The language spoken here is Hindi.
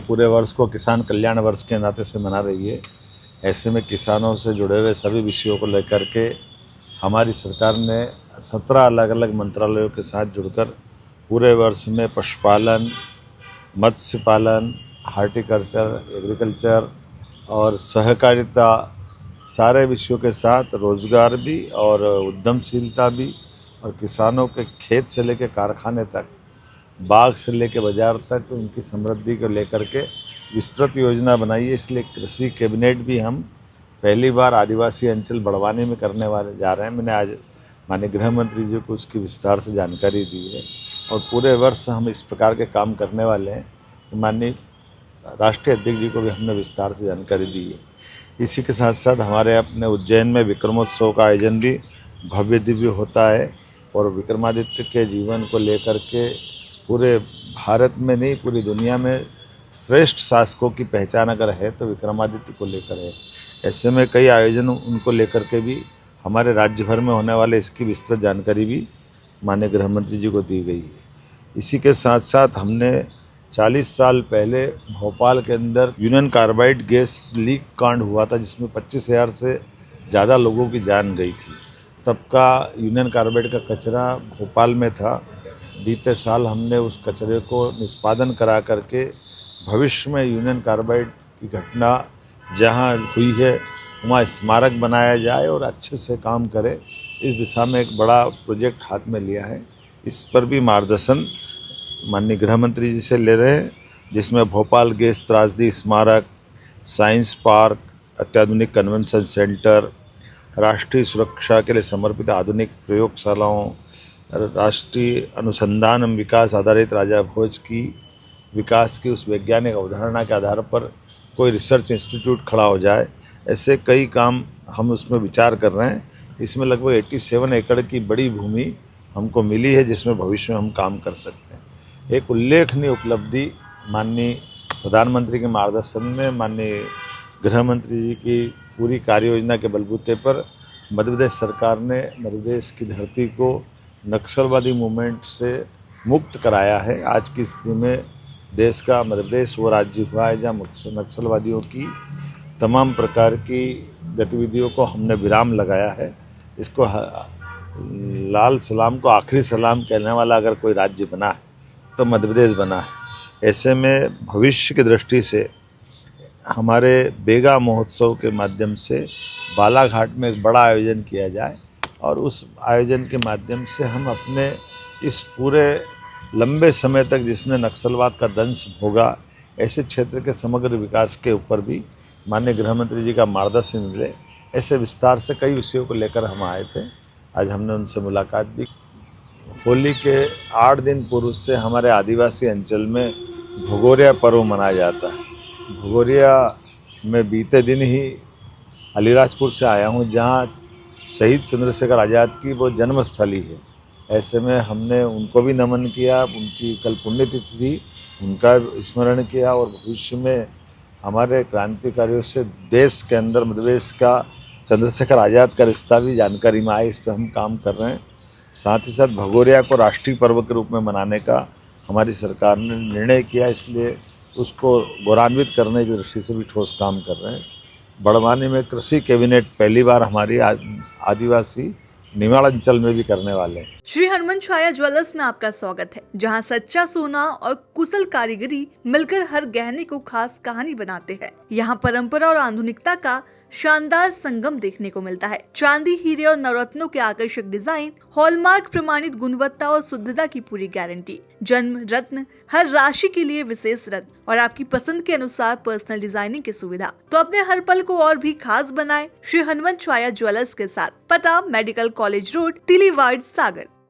पूरे वर्ष को किसान कल्याण वर्ष के नाते से मना रही है। ऐसे में किसानों से जुड़े हुए सभी विषयों को लेकर के हमारी सरकार ने 17 अलग अलग मंत्रालयों के साथ जुड़कर पूरे वर्ष में पशुपालन, मत्स्य पालन, हार्टिकल्चर, एग्रीकल्चर और सहकारिता सारे विषयों के साथ रोजगार भी और उद्यमशीलता भी और किसानों के खेत से लेकर कारखाने तक, बाग से लेकर बाजार तक उनकी समृद्धि को लेकर के विस्तृत योजना बनाई है। इसलिए कृषि कैबिनेट भी हम पहली बार आदिवासी अंचल बड़वानी में करने वाले जा रहे हैं। मैंने आज माननीय गृह मंत्री जी को उसकी विस्तार से जानकारी दी है और पूरे वर्ष हम इस प्रकार के काम करने वाले हैं। माननीय राष्ट्रीय अध्यक्ष जी को भी हमने विस्तार से जानकारी दी है। इसी के साथ साथ हमारे अपने उज्जैन में विक्रमोत्सव का आयोजन भी भव्य दिव्य होता है और विक्रमादित्य के जीवन को लेकर के पूरे भारत में नहीं पूरी दुनिया में श्रेष्ठ शासकों की पहचान अगर है तो विक्रमादित्य को लेकर है। ऐसे में कई आयोजन उनको लेकर के भी हमारे राज्य भर में होने वाले इसकी विस्तृत जानकारी भी माननीय गृह मंत्री जी को दी गई है। इसी के साथ साथ हमने 40 साल पहले भोपाल के अंदर यूनियन कार्बाइड गैस लीक कांड हुआ था जिसमें 25,000 से ज़्यादा लोगों की जान गई थी। तब का यूनियन कार्बाइड का कचरा भोपाल में था। बीते साल हमने उस कचरे को निष्पादन करा करके भविष्य में यूनियन कार्बाइड की घटना जहां हुई है वहाँ स्मारक बनाया जाए और अच्छे से काम करे, इस दिशा में एक बड़ा प्रोजेक्ट हाथ में लिया है। इस पर भी मार्गदर्शन माननीय गृह मंत्री जी से ले रहे हैं, जिसमें भोपाल गैस त्रासदी स्मारक, साइंस पार्क, अत्याधुनिक कन्वेंशन सेंटर, राष्ट्रीय सुरक्षा के लिए समर्पित आधुनिक प्रयोगशालाओं, राष्ट्रीय अनुसंधान एवं विकास आधारित राजा भोज की विकास की उस वैज्ञानिक अवधारणा के आधार पर कोई रिसर्च इंस्टीट्यूट खड़ा हो जाए, ऐसे कई काम हम उसमें विचार कर रहे हैं। इसमें लगभग 87 एकड़ की बड़ी भूमि हमको मिली है जिसमें भविष्य में हम काम कर सकते हैं। एक उल्लेखनीय उपलब्धि माननीय प्रधानमंत्री के मार्गदर्शन में माननीय गृह मंत्री जी की पूरी कार्य योजना के बलबूते पर मध्य प्रदेश सरकार ने मध्य प्रदेश की धरती को नक्सलवादी मूवमेंट से मुक्त कराया है। आज की स्थिति में देश का मध्य प्रदेश वो राज्य हुआ है जहाँ नक्सलवादियों की तमाम प्रकार की गतिविधियों को हमने विराम लगाया है। इसको लाल सलाम को आखिरी सलाम कहने वाला अगर कोई राज्य बना है तो मध्य प्रदेश बना है। ऐसे में भविष्य की दृष्टि से हमारे बेगा महोत्सव के माध्यम से बालाघाट में एक बड़ा आयोजन किया जाए और उस आयोजन के माध्यम से हम अपने इस पूरे लंबे समय तक जिसने नक्सलवाद का दंश भोगा ऐसे क्षेत्र के समग्र विकास के ऊपर भी माननीय गृह मंत्री जी का मार्गदर्शन मिले। ऐसे विस्तार से कई विषयों को लेकर हम आए थे। आज हमने उनसे मुलाकात भी। होली के 8 दिन पूर्व से हमारे आदिवासी अंचल में भगोरिया पर्व मनाया जाता है। भगोरिया में बीते दिन ही अलीराजपुर से आया हूँ जहाँ शहीद चंद्रशेखर आज़ाद की वो जन्मस्थली है। ऐसे में हमने उनको भी नमन किया, उनकी कल पुण्यतिथि थी, उनका स्मरण किया और भविष्य में हमारे क्रांतिकारियों से देश के अंदर मध्य प्रदेश का चंद्रशेखर आज़ाद का रिश्ता भी जानकारी में आए, इस पर हम काम कर रहे हैं। साथ ही साथ भगोरिया को राष्ट्रीय पर्व के रूप में मनाने का हमारी सरकार ने निर्णय किया, इसलिए उसको गौरवान्वित करने की दृष्टि से भी ठोस काम कर रहे हैं। बड़वानी में कृषि कैबिनेट पहली बार हमारी आदिवासी निमाड़ अंचल में भी करने वाले हैं। श्री हनुमान छाया ज्वेलर्स में आपका स्वागत है, जहां सच्चा सोना और कुशल कारीगरी मिलकर हर गहने को खास कहानी बनाते हैं। यहाँ परंपरा और आधुनिकता का शानदार संगम देखने को मिलता है। चांदी, हीरे और नवरत्नों के आकर्षक डिजाइन, हॉलमार्क प्रमाणित गुणवत्ता और शुद्धता की पूरी गारंटी, जन्म रत्न, हर राशि के लिए विशेष रत्न और आपकी पसंद के अनुसार पर्सनल डिजाइनिंग की सुविधा। तो अपने हर पल को और भी खास बनाएं श्री हनुमान छाया ज्वेलर्स के साथ। पता मेडिकल कॉलेज रोड, तिलीवाड़, सागर।